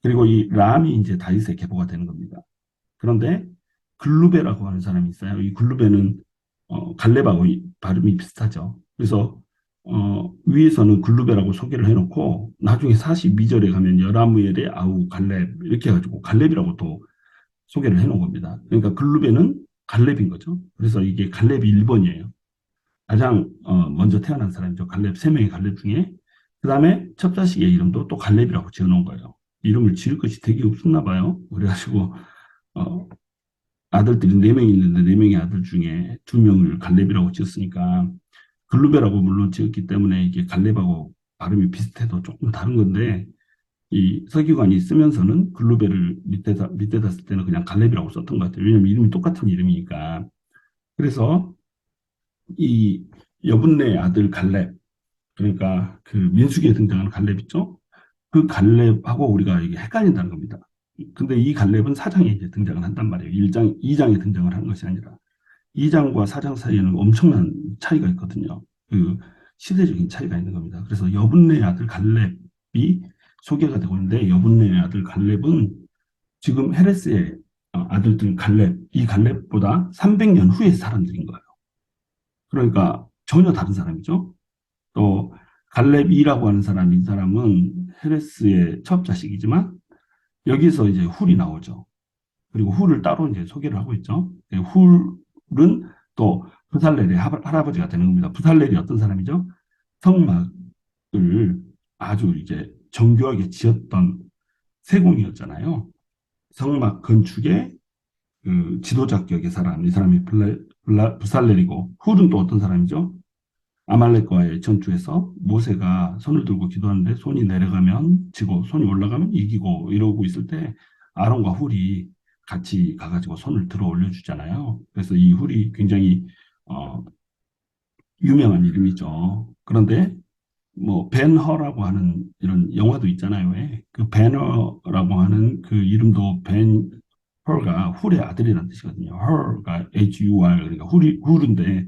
그리고 이 람이 이제 다윗의 계보가 되는 겁니다. 그런데 글루베라고 하는 사람이 있어요. 이 글루베는 갈렙하고 발음이 비슷하죠. 그래서 위에서는 글루베라고 소개를 해놓고 나중에 42절에 가면 여라무엘의 아우 갈렙 이렇게 해가지고 갈렙이라고 또 소개를 해놓은 겁니다. 그러니까 글루베는 갈렙인 거죠. 그래서 이게 갈렙이 1번이에요. 가장 먼저 태어난 사람이죠. 갈렙, 세 명의 갈렙 중에. 그 다음에 첫 자식의 이름도 또 갈렙이라고 지어놓은 거예요. 이름을 지을 것이 되게 없었나 봐요. 그래가지고 어, 아들들이 네 명이 있는데 네 명의 아들 중에 두 명을 갈렙이라고 지었으니까 글루베라고 물론 지었기 때문에 이게 갈렙하고 발음이 비슷해도 조금 다른 건데 이 서기관이 쓰면서는 글루베를 밑에다 쓸 때는 그냥 갈렙이라고 썼던 것 같아요. 왜냐면 이름이 똑같은 이름이니까. 그래서 이 여분네 아들 갈렙, 그러니까 그 민수기에 등장하는 갈렙 있죠? 그 갈렙하고 우리가 이게 헷갈린다는 겁니다. 근데 이 갈렙은 사장에 이제 등장을 한단 말이에요. 1장, 2장에 등장을 하는 것이 아니라. 2장과 4장 사이에는 엄청난 차이가 있거든요. 그 시대적인 차이가 있는 겁니다. 그래서 여분네 아들 갈렙이 소개가 되고 있는데 여분네 아들 갈렙은 지금 헤레스의 아들들 갈렙, 이 갈렙보다 300년 후의 사람들인 거예요. 그러니까 전혀 다른 사람이죠. 또 갈렙이라고 하는 사람, 이 사람은 헤레스의 첫 자식이지만 여기서 이제 훌이 나오죠. 그리고 훌을 따로 이제 소개를 하고 있죠. 네, 훌은 또 부살렐의 할아버지가 되는 겁니다. 부살렐이 어떤 사람이죠? 성막을 아주 이제 정교하게 지었던 세공이었잖아요. 성막 건축의 그 지도자격의 사람, 이 사람이 부살렐이고 훌은 또 어떤 사람이죠? 아말렉과의 전투에서 모세가 손을 들고 기도하는데 손이 내려가면 지고 손이 올라가면 이기고 이러고 있을 때 아론과 훌이 같이 가가지고 손을 들어 올려주잖아요. 그래서 이 훌이 굉장히 어, 유명한 이름이죠. 그런데 뭐 벤허라고 하는 이런 영화도 있잖아요. 왜? 그 배너라고 하는 그 이름도 벤 헐가 훌의 아들이라는 뜻이거든요. 헐가 H-U-R 그러니까 훌인데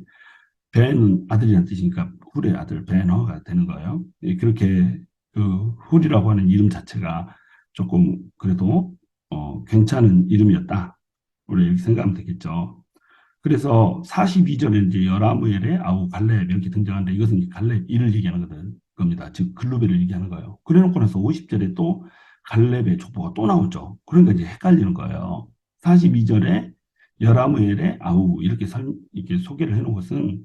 벤은 아들이라는 뜻이니까 훌의 아들 벤허가 되는 거예요. 예, 그렇게 그 훌이라고 하는 이름 자체가 조금 그래도 괜찮은 이름이었다. 우리 이렇게 생각하면 되겠죠. 그래서 42절에 이제 여라무엘의 아우 갈렙 이렇게 등장하는데 이것은 이제 갈렙 이를 얘기하는 겁니다. 즉 글루베를 얘기하는 거예요. 그래놓고 나서 50절에 또 갈렙의 족보가 또 나오죠. 그러니까 이제 헷갈리는 거예요. 42절에 여라무엘의 아우 이렇게 소개를 해놓은 것은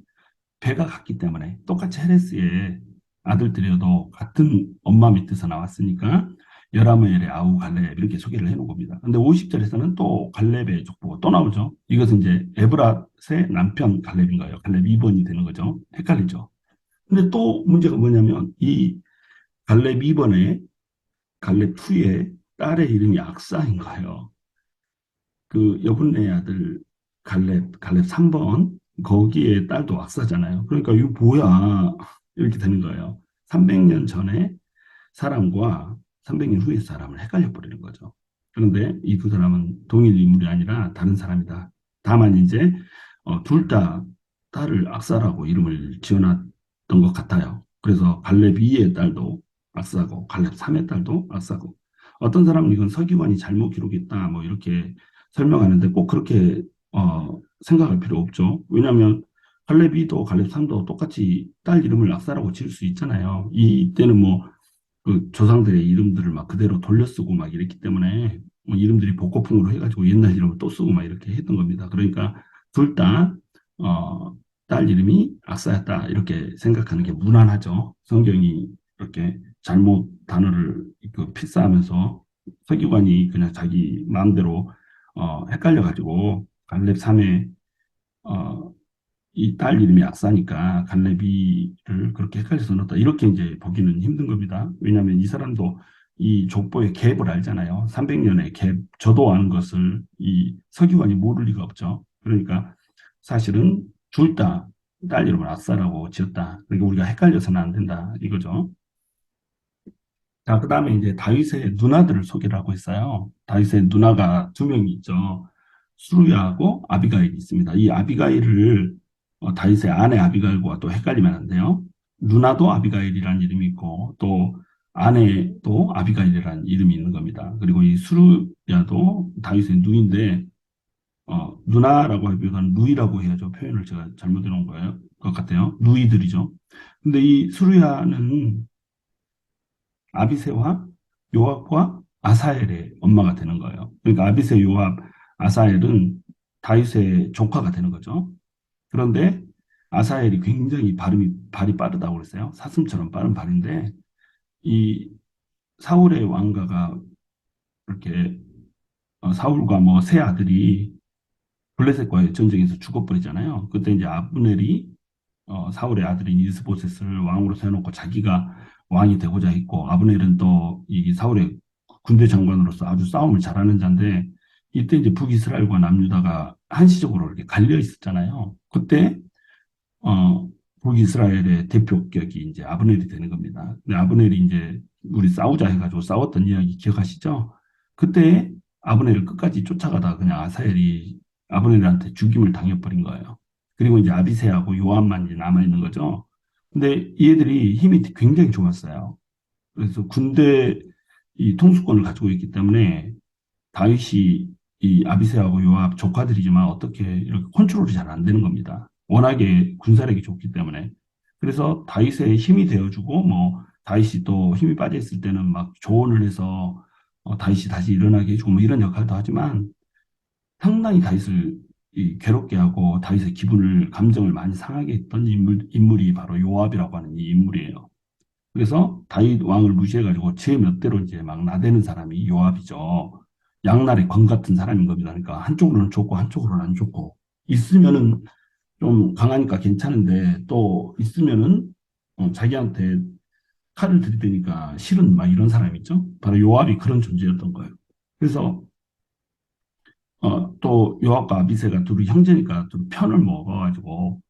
배가 같기 때문에 똑같이 헤레스의 아들들이어도 같은 엄마 밑에서 나왔으니까 여라무엘의 아우 갈렙 이렇게 소개를 해놓은 겁니다. 근데 50절에서는 또 갈렙의 족보가 또 나오죠. 이것은 이제 에브랏의 남편 갈렙인 거예요. 갈렙 2번이 되는 거죠. 헷갈리죠. 근데 또 문제가 뭐냐면 이 갈렙 2번에 갈렙 2의 딸의 이름이 악사인 거예요. 그 여분네 아들 갈렙 3번 거기에 딸도 악사잖아요. 그러니까 이거 뭐야 이렇게 되는 거예요. 300년 전에 사람과 300년 후의 사람을 헷갈려 버리는 거죠. 그런데 이 두 사람은 동일 인물이 아니라 다른 사람이다. 다만 이제 둘 다 딸을 악사라고 이름을 지어놨던 것 같아요. 그래서 갈렙 2의 딸도 악사고 갈렙 3의 딸도 악사고 어떤 사람은 이건 서기관이 잘못 기록했다 뭐 이렇게 설명하는데 꼭 그렇게 생각할 필요 없죠. 왜냐하면 갈렙 2도 갈렙 3도 똑같이 딸 이름을 악사라고 지을 수 있잖아요. 이때는 뭐 그 조상들의 이름들을 막 그대로 돌려 쓰고 막 이랬기 때문에 뭐 이름들이 복고풍으로 해가지고 옛날 이름을 또 쓰고 막 이렇게 했던 겁니다. 그러니까 둘 다, 딸 이름이 악사였다. 이렇게 생각하는 게 무난하죠. 성경이 이렇게 잘못 단어를 그 필사하면서 서기관이 그냥 자기 마음대로, 헷갈려가지고 갈렙 3의, 이 딸 이름이 악사니까 갈래비를 그렇게 헷갈려서 넣었다. 이렇게 이제 보기는 힘든 겁니다. 왜냐하면 이 사람도 이 족보의 갭을 알잖아요. 300년의 갭, 저도 아는 것을 이 서기관이 모를 리가 없죠. 그러니까 사실은 둘 다 딸 이름을 악사라고 지었다. 그러니까 우리가 헷갈려서는 안 된다. 이거죠. 자, 그 다음에 이제 다윗의 누나들을 소개를 하고 있어요. 다윗의 누나가 두 명이 있죠. 수루야하고 아비가일이 있습니다. 이 아비가일을 다윗의 아내 아비가일과 또 헷갈리면 안 돼요. 누나도 아비가일이라는 이름이 있고 또 아내도 아비가일이라는 이름이 있는 겁니다. 그리고 이 수루야도 다윗의 누인데 누나라고 하기보다는 누이라고 해야죠. 표현을 제가 잘못해 놓은 거예요. 것 같아요. 누이들이죠. 근데 이 수루야는 아비새와 요압과 아사엘의 엄마가 되는 거예요. 그러니까 아비새, 요압, 아사엘은 다윗의 조카가 되는 거죠. 그런데 아사엘이 굉장히 발이 빠르다고 그랬어요. 사슴처럼 빠른 발인데 이 사울의 왕가가 이렇게 사울과 뭐 세 아들이 블레셋과의 전쟁에서 죽어버리잖아요. 그때 이제 아브넬이 사울의 아들인 이스보셋을 왕으로 세워놓고 자기가 왕이 되고자 했고 아브넬은 또 이 사울의 군대 장관으로서 아주 싸움을 잘하는 자인데 이때 이제 북이스라엘과 남유다가 한시적으로 이렇게 갈려 있었잖아요. 그때 북이스라엘의 대표격이 이제 아브넬이 되는 겁니다. 근데 아브넬이 이제 우리 싸우자 해가지고 싸웠던 이야기 기억하시죠? 그때 아브넬을 끝까지 쫓아가다가 그냥 아사엘이 아브넬한테 죽임을 당해버린 거예요. 그리고 이제 아비새하고 요압만 이제 남아있는 거죠. 근데 얘들이 힘이 굉장히 좋았어요. 그래서 군대 이 통수권을 가지고 있기 때문에 다윗이 이 아비새하고 요압 조카들이지만 어떻게 이렇게 컨트롤이 잘 안 되는 겁니다. 워낙에 군사력이 좋기 때문에. 그래서 다윗의 힘이 되어주고 뭐 다윗이 또 힘이 빠져 있을 때는 막 조언을 해서 다윗이 다시 일어나게 해주고 뭐 이런 역할도 하지만 상당히 다윗을 괴롭게 하고 다윗의 감정을 많이 상하게 했던 인물이 바로 요압이라고 하는 이 인물이에요. 그래서 다윗 왕을 무시해가지고 제 멋대로 이제 막 나대는 사람이 요압이죠. 양날의 검 같은 사람인 겁니다. 그러니까 한쪽으로는 좋고 한쪽으로는 안 좋고 있으면은 좀 강하니까 괜찮은데 또 있으면은 자기한테 칼을 들이대니까 싫은 막 이런 사람 있죠. 바로 요압이 그런 존재였던 거예요. 그래서 또 요압과 아비새가 둘이 형제니까 좀 편을 먹어가지고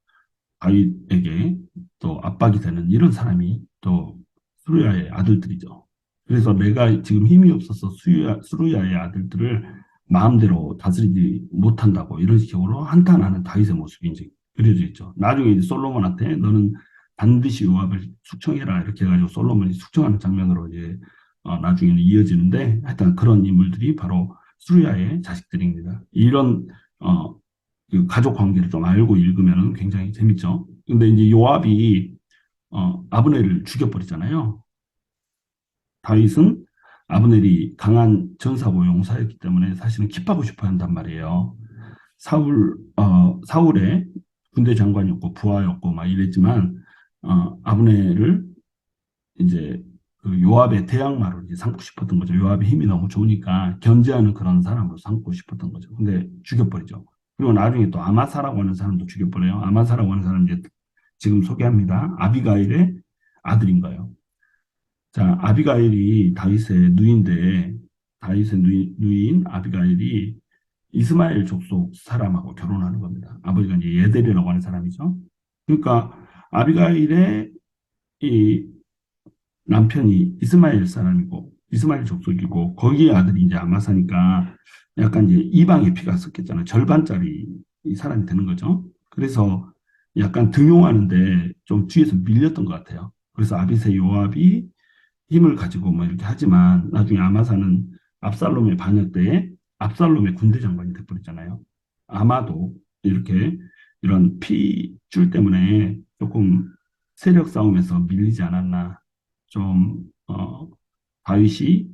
다윗에게 또 압박이 되는 이런 사람이 또 수루야의 아들들이죠. 그래서 내가 지금 힘이 없어서 수루야의 아들들을 마음대로 다스리지 못한다고 이런 식으로 한탄하는 다윗의 모습이 이제 그려져 있죠. 나중에 이제 솔로몬한테 너는 반드시 요압을 숙청해라 이렇게 해가지고 솔로몬이 숙청하는 장면으로 이제 나중에는 이어지는데 하여튼 그런 인물들이 바로 수루야의 자식들입니다. 이런 그 가족 관계를 좀 알고 읽으면 굉장히 재밌죠. 근데 이제 요압이 아브넬을 죽여버리잖아요. 다윗은 아브넬이 강한 전사고 용사였기 때문에 사실은 킵하고 싶어 한단 말이에요. 사울의 군대 장관이었고 부하였고 막 이랬지만 아브넬을 이제 그 요압의 대항마로 이제 삼고 싶었던 거죠. 요압의 힘이 너무 좋으니까 견제하는 그런 사람으로 삼고 싶었던 거죠. 근데 죽여버리죠. 그리고 나중에 또 아마사라고 하는 사람도 죽여버려요. 아마사라고 하는 사람 이제 지금 소개합니다. 아비가일의 아들인 거예요. 자, 아비가일이 다윗의 누이인데 다윗의 누이인 아비가일이 이스마엘 족속 사람하고 결혼하는 겁니다. 아버지가 이제 예델이라고 하는 사람이죠. 그러니까 아비가일의 이 남편이 이스마엘 사람이고 이스마엘 족속이고 거기에 아들이 이제 아마사니까 약간 이제 이방의 피가 섞였잖아요. 절반짜리 이 사람이 되는 거죠. 그래서 약간 등용하는데 좀 뒤에서 밀렸던 것 같아요. 그래서 아비새 요압이 힘을 가지고 뭐 이렇게 하지만 나중에 아마사는 압살롬의 반역 때에 압살롬의 군대 장관이 돼버렸잖아요. 아마도 이렇게 이런 피줄 때문에 조금 세력 싸움에서 밀리지 않았나. 좀 다윗이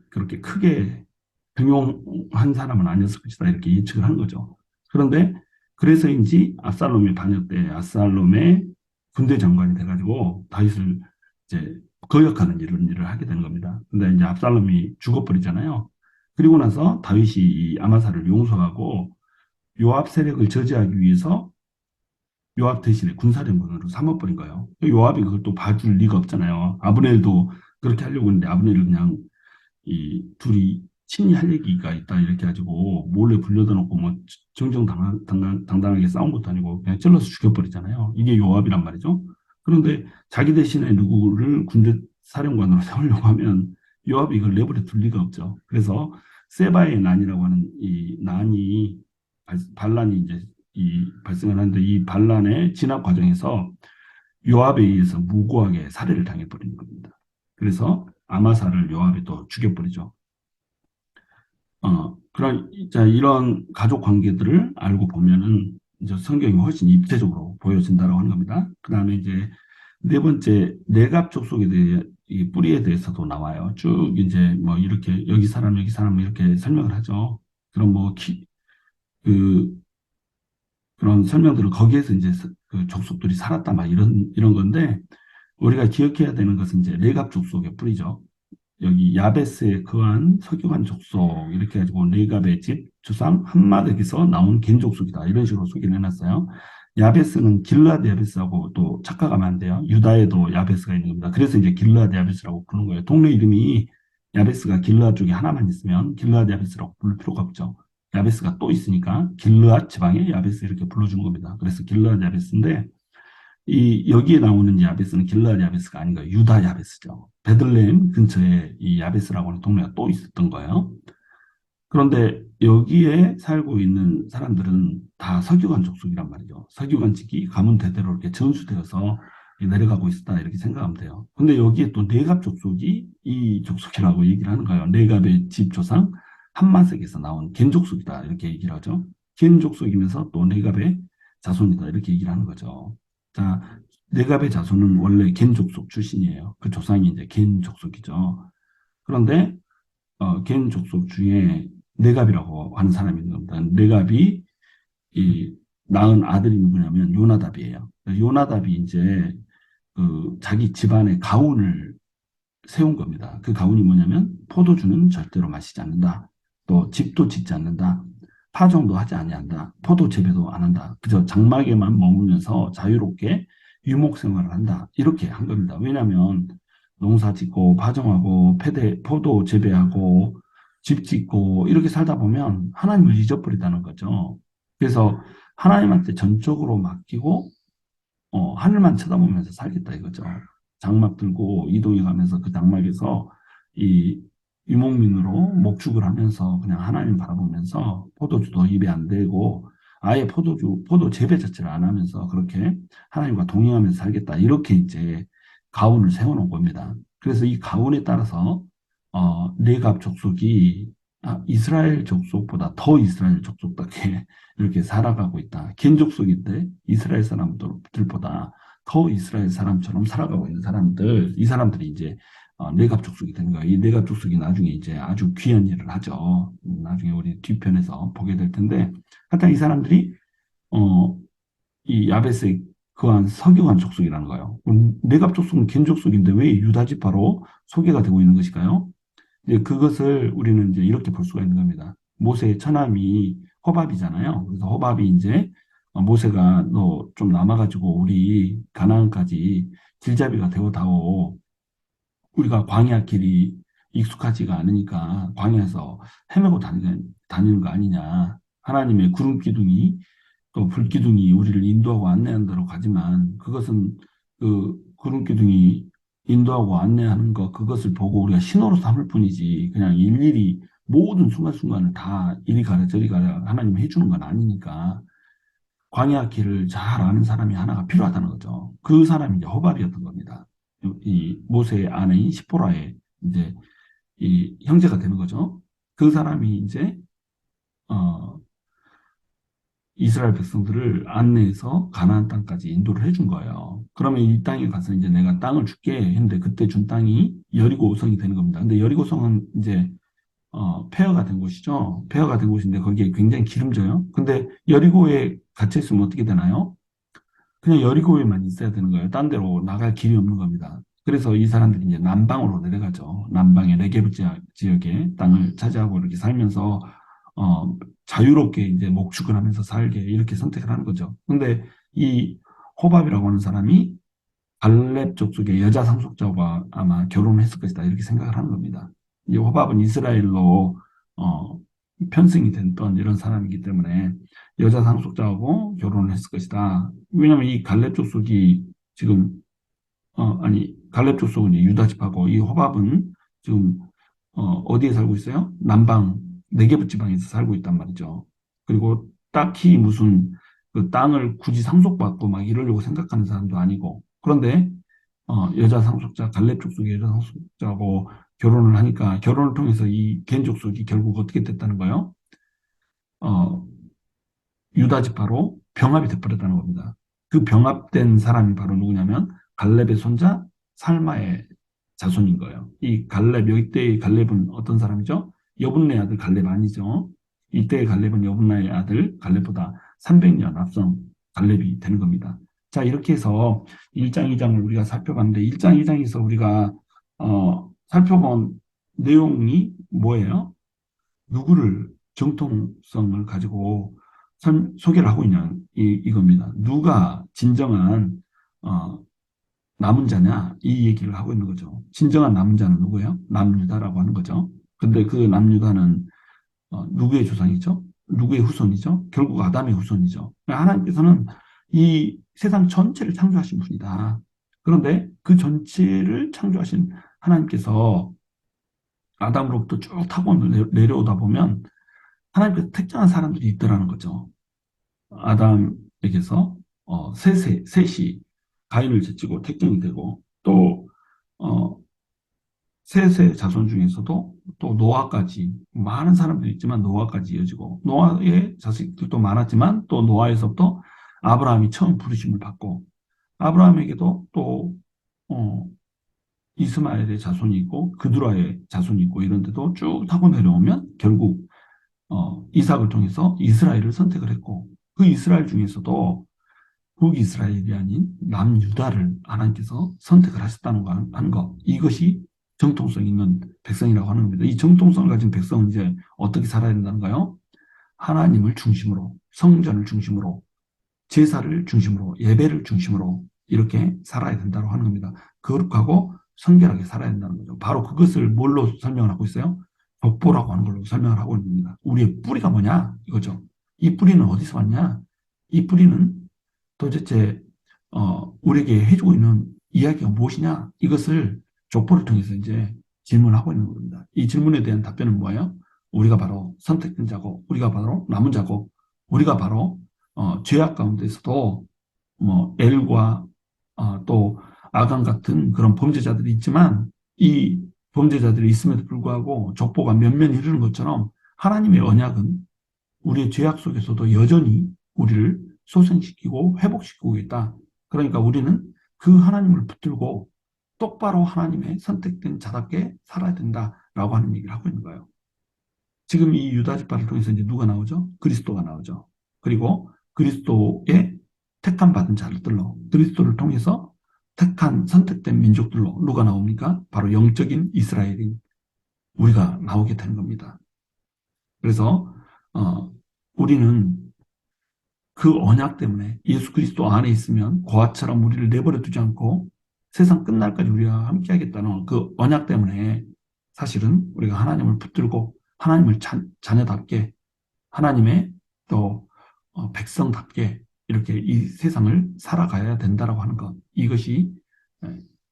그렇게 크게 등용한 사람은 아니었을 것이다 이렇게 예측을 한 거죠. 그런데 그래서인지 압살롬이 반역 때 압살롬의 군대 장관이 돼가지고 다윗을 이제 거역하는 이런 일을 하게 되는 겁니다. 근데 이제 압살롬이 죽어버리잖아요. 그리고 나서 다윗이 이 아마사를 용서하고 요압 세력을 저지하기 위해서 요압 대신에 군사령관으로 삼아버린 거예요. 요압이 그걸 또 봐줄 리가 없잖아요. 아브넬도 그렇게 하려고 했는데 아브넬을 그냥 이 둘이 친히 할 얘기가 있다 이렇게 가지고 몰래 불려다 놓고 뭐 당당하게 싸운 것도 아니고 그냥 찔러서 죽여버리잖아요. 이게 요압이란 말이죠. 그런데 자기 대신에 누구를 군대 사령관으로 세우려고 하면 요압이 이걸 내버려 둘 리가 없죠. 그래서 세바의 난이라고 하는 이 난이 반란이 이제 이 발생을 하는데 이 반란의 진압 과정에서 요압에 의해서 무고하게 살해를 당해버리는 겁니다. 그래서 아마사를 요압이 또 죽여버리죠. 자, 이런 가족 관계들을 알고 보면은 이제 성경이 훨씬 입체적으로 보여진다고 하는 겁니다. 그 다음에 이제 네 번째 내갑 족속에 대해 이 뿌리에 대해서도 나와요. 쭉 이제 뭐 이렇게 여기 사람 이렇게 설명을 하죠. 그럼 뭐 그 그런 설명들을 거기에서 이제 그 족속들이 살았다 막 이런 건데 우리가 기억해야 되는 것은 이제 레갑 족속의 뿌리죠. 여기 야베스에 거한 석유관 족속 이렇게 해가지고 레갑의 집 주상 한마덱에서 나온 겐 족속이다 이런 식으로 소개를 해놨어요. 야베스는 길르앗 야베스하고 또 착각하면 안 돼요. 유다에도 야베스가 있는 겁니다. 그래서 이제 길르앗 야베스라고 부르는 거예요. 동네 이름이 야베스가 길르앗 쪽에 하나만 있으면 길르앗 야베스라고 부를 필요가 없죠. 야베스가 또 있으니까 길르앗 지방에 야베스 이렇게 불러주는 겁니다. 그래서 길르앗 야베스인데 이 여기에 나오는 야베스는 길르앗 야베스가 아닌 거예요. 유다 야베스죠. 베들레헴 근처에 이 야베스라고 하는 동네가 또 있었던 거예요. 그런데 여기에 살고 있는 사람들은 다 석유관 족속이란 말이죠. 석유관직이 가문 대대로 이렇게 전수되어서 내려가고 있다 이렇게 생각하면 돼요. 근데 여기에 또 네갑 족속이 이 족속이라고 얘기를 하는 거예요. 네갑의 집 조상 한마색에서 나온 겐 족속이다 이렇게 얘기를 하죠. 겐 족속이면서 또 네갑의 자손이다 이렇게 얘기를 하는 거죠. 자, 네갑의 자손은 원래 겐 족속 출신이에요. 그 조상이 이제 겐 족속이죠. 그런데 겐 족속 중에 네갑이라고 하는 사람이 있는 겁니다. 네갑이 이 낳은 아들이 누구냐면 요나답이에요. 요나답이 이제 그 자기 집안의 가훈을 세운 겁니다. 그 가훈이 뭐냐면 포도주는 절대로 마시지 않는다. 또 집도 짓지 않는다. 파종도 하지 아니한다. 포도 재배도 안 한다. 그저 장막에만 머물면서 자유롭게 유목 생활을 한다. 이렇게 한 겁니다. 왜냐하면 농사 짓고 파종하고 포도 재배하고 집 짓고 이렇게 살다 보면 하나님을 잊어버리다는 거죠. 그래서 하나님한테 전적으로 맡기고 하늘만 쳐다보면서 살겠다 이거죠. 장막 들고 이동해 가면서 그 장막에서 이 유목민으로 목축을 하면서 그냥 하나님 바라보면서 포도주도 입에 안 대고 아예 포도 재배 자체를 안 하면서 그렇게 하나님과 동행하면서 살겠다. 이렇게 이제 가훈을 세워놓은 겁니다. 그래서 이 가훈에 따라서 레갑 족속이 이스라엘 족속보다 더 이스라엘 족속답게 이렇게 살아가고 있다. 겐 족속인데 이스라엘 사람들보다 더 이스라엘 사람처럼 살아가고 있는 사람들, 이 사람들이 이제 내갑 족속이 되는 거예요. 이 내갑 족속이 나중에 이제 아주 귀한 일을 하죠. 나중에 우리 뒤편에서 보게 될 텐데, 하여튼 이 사람들이 어, 이 야베스의 그한 서기관 족속이라는 거예요. 내갑 족속은 겐 족속인데 왜 유다 지파로 소개가 되고 있는 것일까요? 이제 그것을 우리는 이제 이렇게 볼 수가 있는 겁니다. 모세의 처남이 호밥이잖아요. 그래서 호밥이 이제 모세가 너 좀 남아가지고 우리 가나안까지 길잡이가 되어 다오. 우리가 광야 길이 익숙하지가 않으니까 광야에서 헤매고 다니는 거 아니냐. 하나님의 구름 기둥이 또 불기둥이 우리를 인도하고 안내하는 대로 가지만 그것은 그 구름 기둥이 인도하고 안내하는 것 그것을 보고 우리가 신호로 삼을 뿐이지 그냥 일일이 모든 순간순간을 다 이리 가라 저리 가라 하나님이 해주는 건 아니니까 광야 길을 잘 아는 사람이 하나가 필요하다는 거죠. 그 사람이 이제 호밥이었던 겁니다. 이 모세의 아내인 시포라의 이제 이 형제가 되는 거죠. 그 사람이 이제 어, 이스라엘 백성들을 안내해서 가나안 땅까지 인도를 해준 거예요. 그러면 이 땅에 가서 이제 내가 땅을 줄게 했는데 그때 준 땅이 여리고성이 되는 겁니다. 근데 여리고성은 이제 폐허가 된 곳이죠. 폐허가 된 곳인데 거기에 굉장히 기름져요. 근데 여리고에 갇혀 있으면 어떻게 되나요? 그냥 여리고에만 있어야 되는 거예요. 딴 데로 나갈 길이 없는 겁니다. 그래서 이 사람들이 이제 남방으로 내려가죠. 남방의 네게브 지역에 땅을 차지하고 이렇게 살면서 어, 자유롭게 이제 목축을 하면서 살게 이렇게 선택을 하는 거죠. 근데 이 호밥이라고 하는 사람이 갈렙 족속의 여자 상속자와 아마 결혼을 했을 것이다 이렇게 생각을 하는 겁니다. 이 호밥은 이스라엘로 어, 편승이 됐던 이런 사람이기 때문에 여자 상속자하고 결혼을 했을 것이다. 왜냐하면 이 갈렙 족속이 지금 아니 갈렙 족속은 이제 유다 지파고 이 호밥은 지금 어디에 살고 있어요? 남방 네게부 지방에서 살고 있단 말이죠. 그리고 딱히 무슨 그 땅을 굳이 상속받고 막 이러려고 생각하는 사람도 아니고 그런데 여자 상속자 갈렙 족속의 여자 상속자하고 결혼을 하니까 결혼을 통해서 이 겐 족속이 결국 어떻게 됐다는 거예요? 어, 유다 지파로 병합이 돼버렸다는 겁니다. 그 병합된 사람이 바로 누구냐면 갈렙의 손자 살마의 자손인 거예요. 이 갈렙, 이때의 갈렙은 어떤 사람이죠? 여분네 아들 갈렙 아니죠. 이때의 갈렙은 여분나의 아들 갈렙보다 300년 앞선 갈렙이 되는 겁니다. 자, 이렇게 해서 1장, 2장을 우리가 살펴봤는데 1장, 2장에서 우리가 살펴본 내용이 뭐예요? 누구를 정통성을 가지고 소개를 하고 있냐 이겁니다. 누가 진정한 어, 남은 자냐 이 얘기를 하고 있는 거죠. 진정한 남은 자는 누구예요? 남유다라고 하는 거죠. 근데 그 남유다는 누구의 조상이죠? 누구의 후손이죠? 결국 아담의 후손이죠. 하나님께서는 이 세상 전체를 창조하신 분이다. 그런데 그 전체를 창조하신 하나님께서 아담으로부터 쭉 타고 내려오다 보면 하나님께서 특정한 사람들이 있더라는 거죠. 아담에게서 셋이 가인을 제치고 택정이 되고 또 어, 셋의 자손 중에서도 또 노아까지 많은 사람들이 있지만 노아까지 이어지고 노아의 자식들도 많았지만 또 노아에서부터 아브라함이 처음 부르심을 받고 아브라함에게도 또 어, 이스마엘의 자손이 있고 그두라의 자손이 있고 이런데도 쭉 타고 내려오면 결국 이삭을 통해서 이스라엘을 선택을 했고 그 이스라엘 중에서도 북이스라엘이 아닌 남유다를 하나님께서 선택을 하셨다는 거 하는 것 이것이 정통성 있는 백성이라고 하는 겁니다. 이 정통성을 가진 백성은 이제 어떻게 살아야 된다는가요? 하나님을 중심으로 성전을 중심으로 제사를 중심으로 예배를 중심으로 이렇게 살아야 된다고 하는 겁니다. 거룩하고 성결하게 살아야 된다는 거죠. 바로 그것을 뭘로 설명을 하고 있어요? 족보라고 하는 걸로 설명을 하고 있습니다. 우리의 뿌리가 뭐냐? 이거죠. 이 뿌리는 어디서 왔냐? 이 뿌리는 도대체 우리에게 해주고 있는 이야기가 무엇이냐? 이것을 족보를 통해서 이제 질문하고 있는 겁니다. 이 질문에 대한 답변은 뭐예요? 우리가 바로 선택된 자고, 우리가 바로 남은 자고, 우리가 바로 죄악 가운데서도 뭐 엘과 또 아간 같은 그런 범죄자들이 있지만 이 범죄자들이 있음에도 불구하고 족보가 면면히 흐르는 것처럼 하나님의 언약은 우리의 죄악 속에서도 여전히 우리를 소생시키고 회복시키고 있다. 그러니까 우리는 그 하나님을 붙들고 똑바로 하나님의 선택된 자답게 살아야 된다라고 하는 얘기를 하고 있는 거예요. 지금 이 유다 지파를 통해서 이제 누가 나오죠? 그리스도가 나오죠. 그리고 그리스도의 택함 받은 자들로 그리스도를 통해서 택한 선택된 민족들로 누가 나옵니까? 바로 영적인 이스라엘인 우리가 나오게 되는 겁니다. 그래서 우리는 그 언약 때문에 예수 그리스도 안에 있으면 고아처럼 우리를 내버려 두지 않고 세상 끝날까지 우리와 함께 하겠다는 그 언약 때문에 사실은 우리가 하나님을 붙들고 하나님을 자녀답게 하나님의 또 백성답게 이렇게 이 세상을 살아가야 된다라고 하는 것. 이것이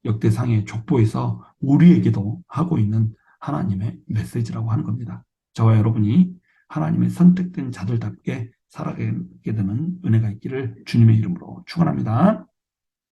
역대상의 족보에서 우리에게도 하고 있는 하나님의 메시지라고 하는 겁니다. 저와 여러분이 하나님의 선택된 자들답게 살아가게 되는 은혜가 있기를 주님의 이름으로 축원합니다.